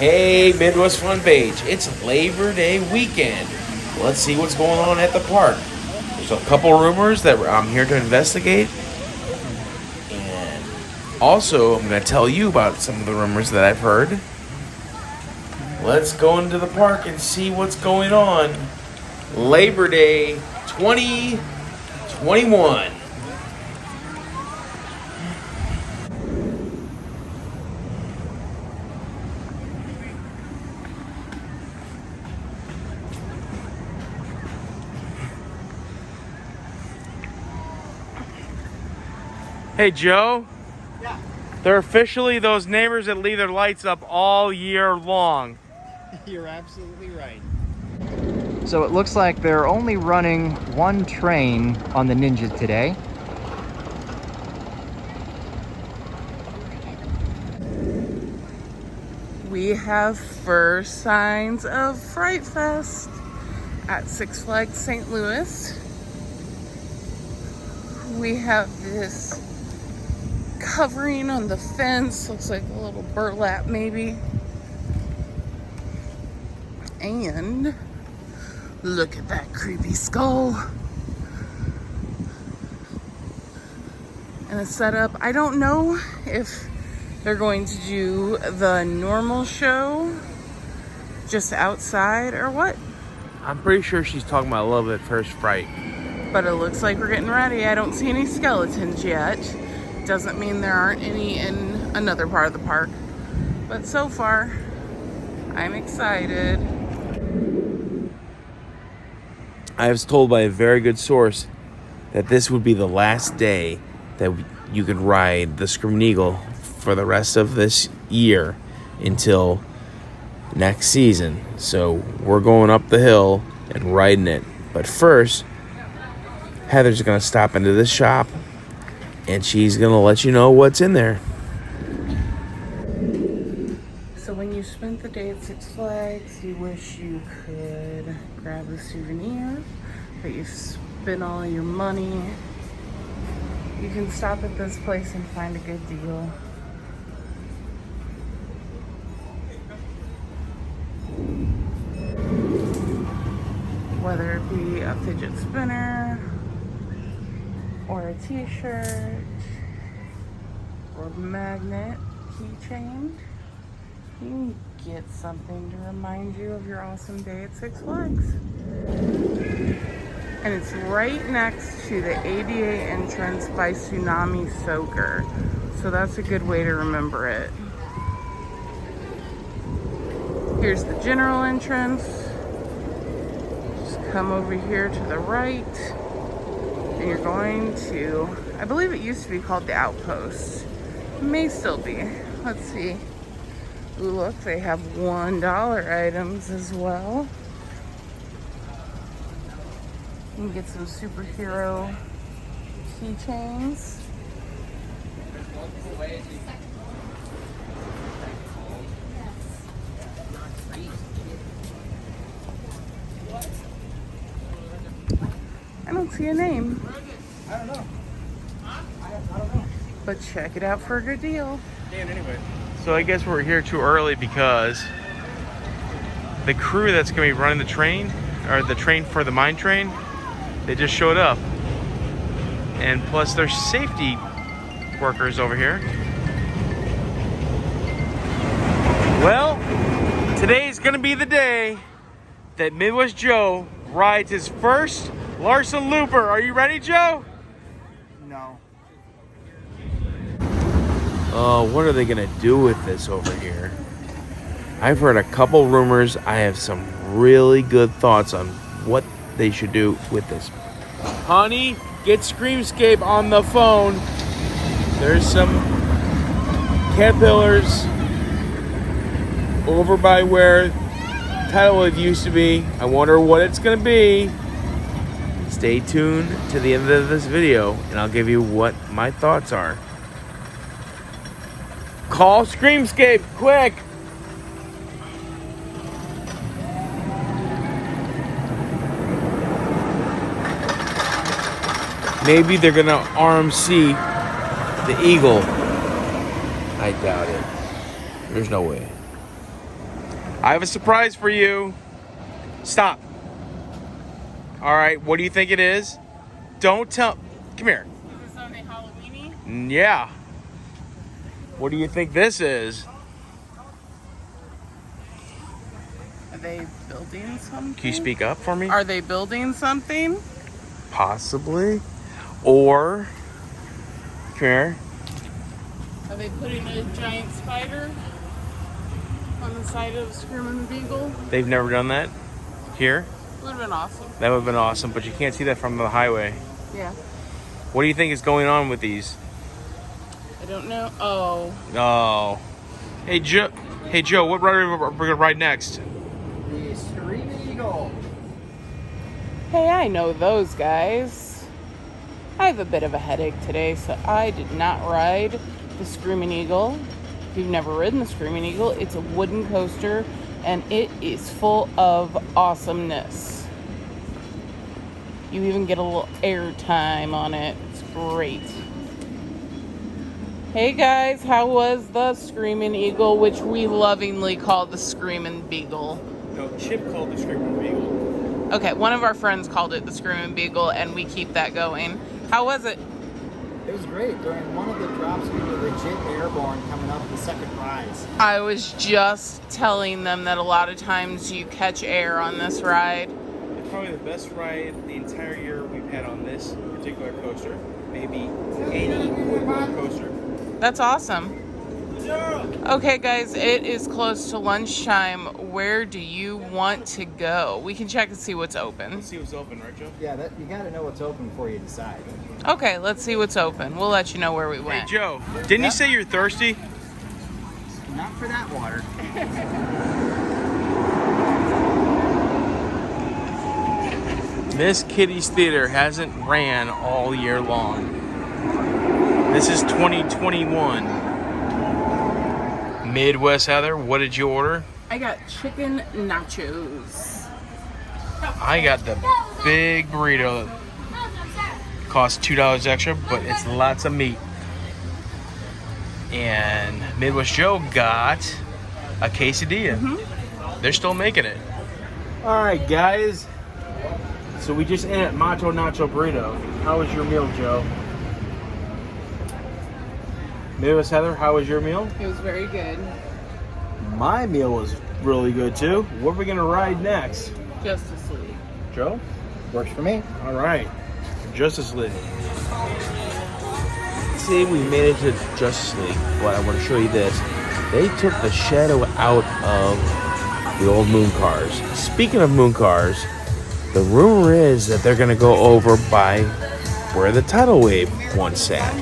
Hey, Midwest Fun Page, it's Labor Day weekend. Let's see what's going on at the park. There's a couple rumors that I'm here to investigate. And also, I'm going to tell you about some of the rumors that I've heard. Let's go into the park and see what's going on. Labor Day 2021. Hey, Joe. Yeah. They're officially those neighbors that leave their lights up all year long. You're absolutely right. So it looks like they're only running one train on the Ninja today. We have first signs of Fright Fest at Six Flags St. Louis. We have this covering on the fence, looks like a little burlap maybe. And look at that creepy skull. And a setup. I don't know if they're going to do the normal show just outside or what. I'm pretty sure she's talking about a little bit first fright. But it looks like we're getting ready. I don't see any skeletons yet. Doesn't mean there aren't any in another part of the park. But so far, I'm excited. I was told by a very good source that this would be the last day that you could ride the Screaming Eagle for the rest of this year until next season. So we're going up the hill and riding it. But first, Heather's going to stop into this shop and she's going to let you know what's in there. So when you spent the day at Six Flags, you wish you could grab a souvenir, but you spent all your money. You can stop at this place and find a good deal. Whether it be a fidget spinner, or a t-shirt, or magnet keychain, you can get something to remind you of your awesome day at Six Flags. And it's right next to the ADA entrance by Tsunami Soaker. So that's a good way to remember it. Here's the general entrance. Just come over here to the right. And you're going to, I believe it used to be called the Outpost. It may still be. Let's see. Ooh, look, they have $1 items as well. You can get some superhero keychains. I don't see a name. I don't know. I don't know. But check it out for a good deal. Anyway. So I guess we're here too early because the crew that's going to be running the train, or the train for the mine train, they just showed up. And plus there's safety workers over here. Well, today's going to be the day that Midwest Joe rides his first Larson Looper. Are you ready, Joe? No. What are they going to do with this over here? I've heard a couple rumors. I have some really good thoughts on what they should do with this. Honey, get Screamscape on the phone. There's some caterpillars over by where Tidal Wave used to be. I wonder what it's going to be. Stay tuned to the end of this video and I'll give you what my thoughts are. Call Screamscape, quick! Maybe they're gonna RMC the Eagle. I doubt it. There's no way. I have a surprise for you. Stop. All right, what do you think it is? Don't tell. Come here. Is this something Halloween-y? Yeah. What do you think this is? Are they building something? Can you speak up for me? Are they building something? Possibly. Or, come here. Are they putting a giant spider on the side of Screaming Beagle? They've never done that here. Would have been awesome. That would have been awesome, but you can't see that from the highway. Yeah. What do you think is going on with these? I don't know. Oh. Oh. Hey, Joe. Hey, Joe, what ride are we going to ride next? The Screaming Eagle. Hey, I know those guys. I have a bit of a headache today, so I did not ride the Screaming Eagle. If you've never ridden the Screaming Eagle, it's a wooden coaster, and it is full of awesomeness. You even get a little air time on it. It's great. Hey guys, how was the Screaming Eagle, which we lovingly call the Screaming Beagle? No, Chip called the Screaming Beagle. Okay, one of our friends called it the Screaming Beagle, and we keep that going. How was it? It was great. During one of the drops, we were legit airborne coming up the second rise. I was just telling them that a lot of times you catch air on this ride. It's probably the best ride the entire year we've had on this particular coaster. Maybe any wood roller coaster. That's awesome. Okay, guys, it is close to lunchtime. Where do you want to go? We can check and see what's open. Let's see what's open, right, Joe? Yeah, you got to know what's open before you decide. Okay, let's see what's open. We'll let you know where we Hey, went. Joe, didn't you say you're thirsty? Not for that water. Miss Kitty's Theater hasn't ran all year long. This is 2021. Midwest Heather, what did you order? I got chicken nachos. I got the big burrito. Costs $2 extra, but it's lots of meat. And Midwest Joe got a quesadilla. They're still making it. All right, guys. So we just ate Macho Nacho Burrito. How was your meal, Joe? Midwest Heather, how was your meal? It was very good. My meal was really good too. What are we gonna ride next? Justice League. Joe? Works for me. All right. Justice League. See, we made it to Justice League, but I want to show you this. They took the shadow out of the old moon cars. Speaking of moon cars, the rumor is that they're going to go over by where the tidal wave once sat.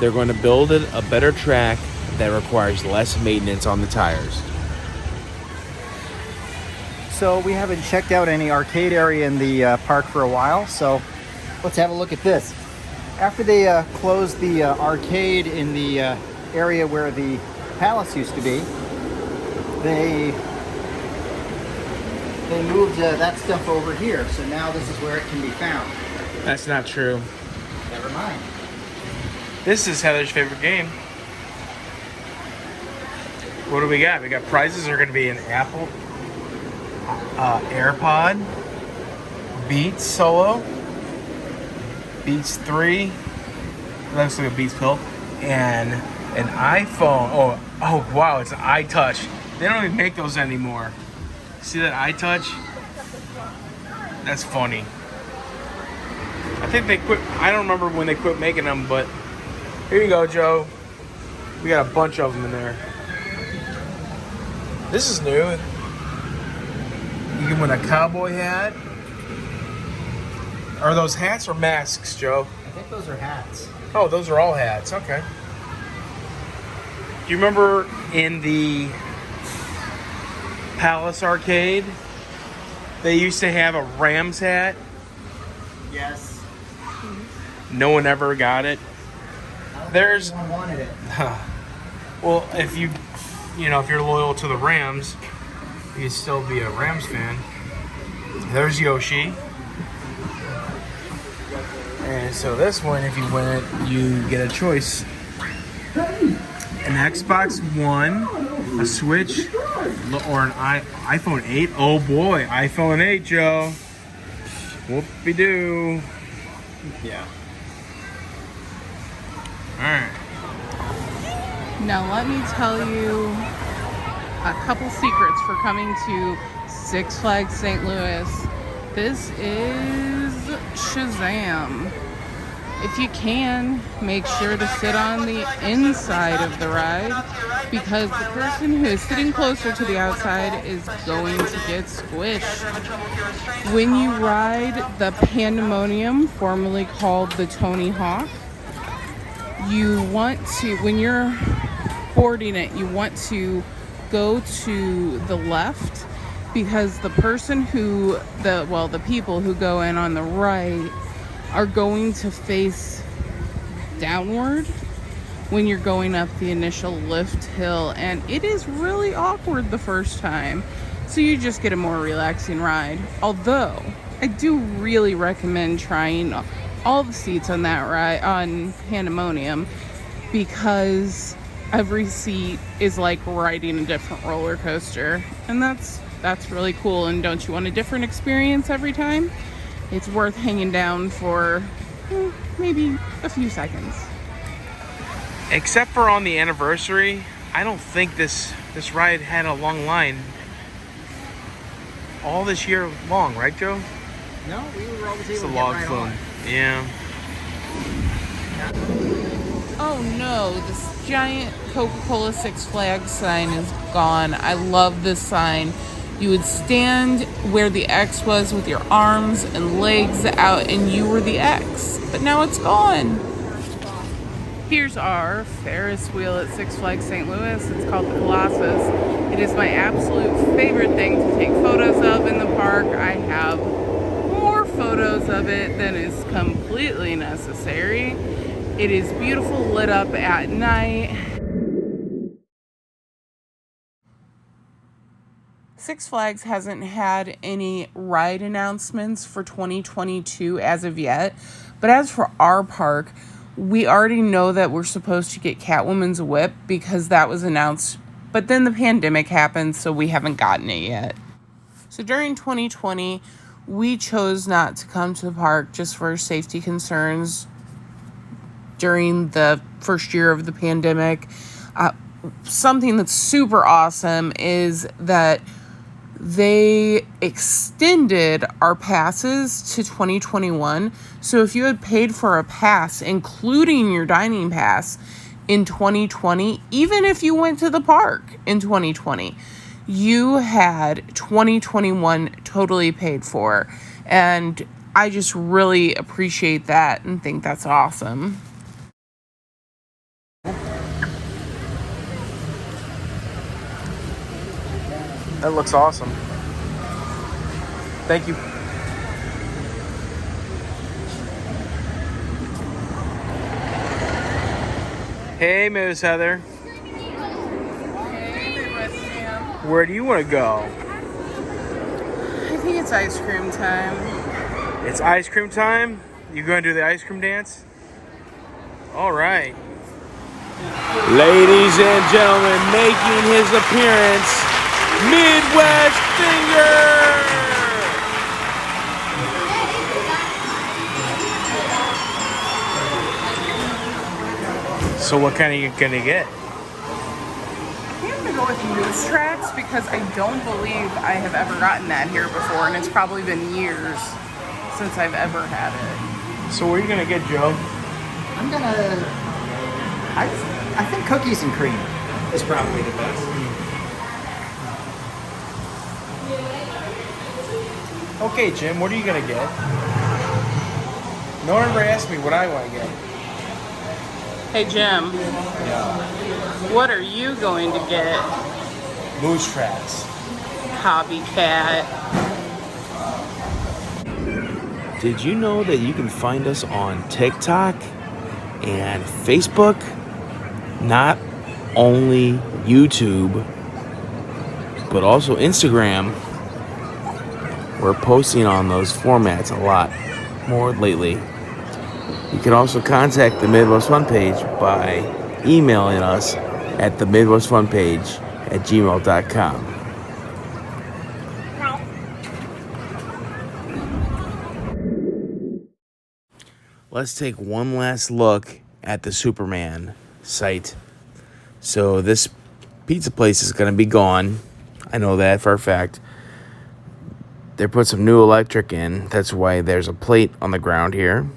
They're going to build it a better track that requires less maintenance on the tires. So we haven't checked out any arcade area in the park for a while, so let's have a look at this. After they closed the arcade in the area where the palace used to be, they moved that stuff over here, so now this is where it can be found. That's not true. Never mind. This is Heather's favorite game. What do we got? We got prizes are going to be an Apple AirPod, Beats Solo, Beats 3, looks like a Beats pill, and an iPhone. Oh wow, it's an iTouch. They don't even make those anymore. See that iTouch? That's funny. I think they quit. I don't remember when they quit making them, but here you go, Joe. We got a bunch of them in there. This is new. You can win a cowboy hat. Are those hats or masks, Joe? I think those are hats. Oh, those are all hats. Okay. Do you remember in the Palace Arcade, they used to have a Rams hat? Yes. No one ever got it. There's Everyone wanted it. well, if you're loyal to the Rams, you can still be a Rams fan. There's Yoshi. And so this one, if you win it, you get a choice. An Xbox One A Switch or an iPhone 8? Oh boy, iPhone 8, Joe. Whoopie-doo. Yeah. Alright. Now let me tell you a couple secrets for coming to Six Flags St. Louis. This is Shazam. If you can, make sure to sit on the inside of the ride, because the person who is sitting closer to the outside is going to get squished. When you ride the Pandemonium, formerly called the Tony Hawk, you want to, when you're boarding it, you want to go to the left, because the person who, the people who go in on the right are going to face downward when you're going up the initial lift hill, and it is really awkward the first time, so you just get a more relaxing ride. Although I do really recommend trying all the seats on that ride on Pandemonium, because every seat is like riding a different roller coaster, and that's really cool. And don't you want a different experience every time? It's worth hanging down for maybe a few seconds. Except for on the anniversary, I don't think this ride had a long line all this year long, right, Joe? No, we were always able It's to a get log right flume. on. Yeah. Oh no, this giant Coca-Cola Six Flags sign is gone. I love this sign. You would stand where the X was with your arms and legs out, and you were the X. But now it's gone. Here's our Ferris wheel at Six Flags St. Louis. It's called the Colossus. It is my absolute favorite thing to take photos of in the park. I have more photos of it than is completely necessary. It is beautiful, lit up at night. Six Flags hasn't had any ride announcements for 2022 as of yet. But as for our park, we already know that we're supposed to get Catwoman's whip because that was announced. But then the pandemic happened, so we haven't gotten it yet. So during 2020, we chose not to come to the park just for safety concerns during the first year of the pandemic. Something that's super awesome is that they extended our passes to 2021. So if you had paid for a pass, including your dining pass, in 2020, even if you went to the park in 2020, you had 2021 totally paid for. And I just really appreciate that and think that's awesome. That looks awesome. Thank you. Hey, Miss Heather. Hey, Midwest Jam. Where do you want to go? I think it's ice cream time. It's ice cream time? You going to do the ice cream dance? All right. Ladies and gentlemen, making his appearance, Midwest Finger! So what kind are you gonna get? I'm gonna go with Moose Tracks because I don't believe I have ever gotten that here before, and it's probably been years since I've ever had it. So what are you gonna get, Joe? I'm gonna. I think cookies and cream is probably the best. Okay, Jim, what are you gonna get? No one ever asked me what I want to get. Hey Jim, what are you going to get? Moose Tracks. Hobby Cat. Did you know that you can find us on TikTok and Facebook? Not only YouTube, but also Instagram. We're posting on those formats a lot more lately. You can also contact the Midwest Fun page by emailing us at the Midwest Fun page gmail.com. Let's take one last look at the Superman site. So this pizza place is going to be gone. I know that for a fact. They put some new electric in. That's why there's a plate on the ground here.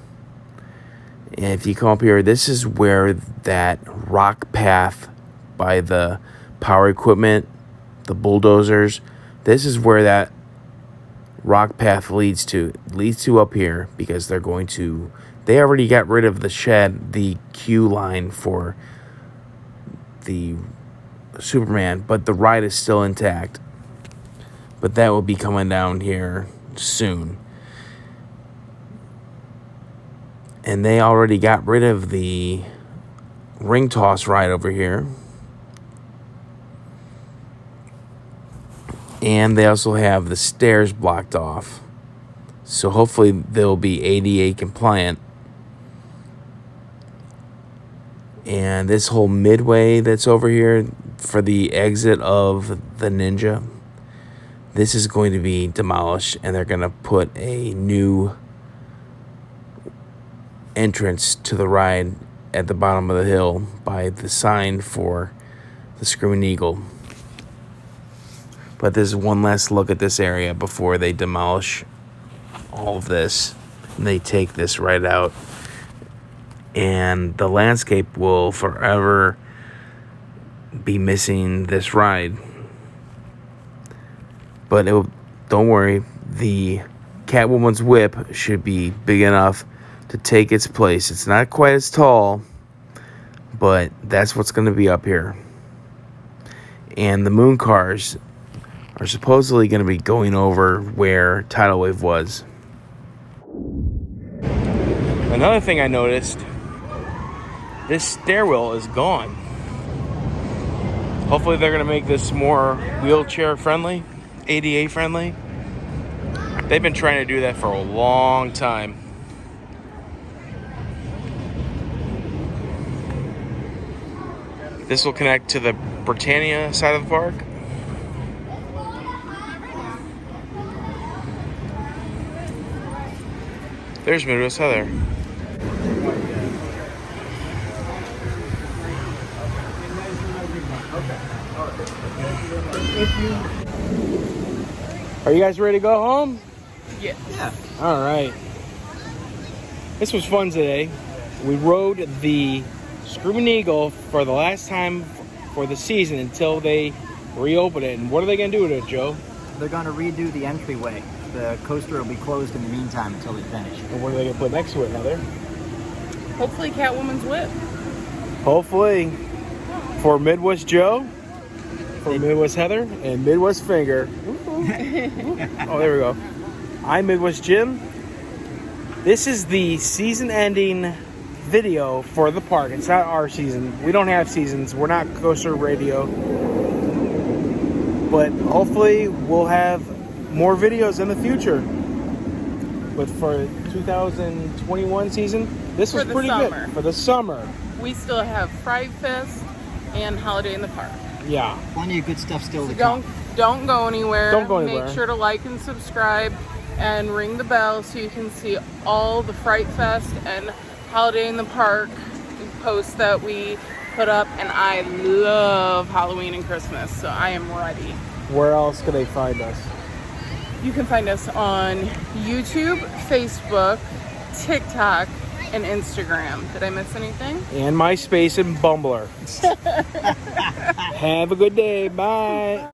And if you come up here, this is where that rock path by the power equipment, the bulldozers, this is where that rock path leads to. It leads to up here because they already got rid of the shed, the queue line for the Superman, but the ride is still intact. But that will be coming down here soon. And they already got rid of the ring toss ride over here. And they also have the stairs blocked off. So hopefully they'll be ADA compliant. And this whole midway that's over here for the exit of the Ninja, this is going to be demolished, and they're going to put a new entrance to the ride at the bottom of the hill by the sign for the Screaming Eagle. But this is one last look at this area before they demolish all of this. And they take this right out. And the landscape will forever be missing this ride. But don't worry, the Catwoman's whip should be big enough to take its place. It's not quite as tall, but that's what's going to be up here. And the moon cars are supposedly going to be going over where Tidal Wave was. Another thing I noticed, this stairwell is gone. Hopefully they're going to make this more wheelchair friendly, ADA friendly. They've been trying to do that for a long time. This will connect to the Britannia side of the park. There's Midwest Heather. Are you guys ready to go home? Yeah. All right. This was fun today. We rode the Screaming Eagle for the last time for the season until they reopen it. And what are they going to do with it, Joe? They're going to redo the entryway. The coaster will be closed in the meantime until they finish. And what are they going to put next to it, Heather? Hopefully Catwoman's whip. Hopefully for Midwest Joe, for Midwest Heather, and Midwest Finger. Oh, there we go. I'm Midwest Jim. This is the season-ending video for the park. It's not our season. We don't have seasons. We're not Coaster Radio. But hopefully we'll have more videos in the future. But for 2021 season, this was pretty good. For the summer. We still have Fright Fest and Holiday in the Park. Yeah. Plenty of good stuff still to come. Don't go anywhere. Don't go anywhere. Make sure to like and subscribe and ring the bell so you can see all the Fright Fest and Holiday in the Park posts that we put up. And I love Halloween and Christmas, so I am ready. Where else can they find us? You can find us on YouTube, Facebook, TikTok, and Instagram. Did I miss anything? And MySpace and Bumbler. Have a good day. Bye.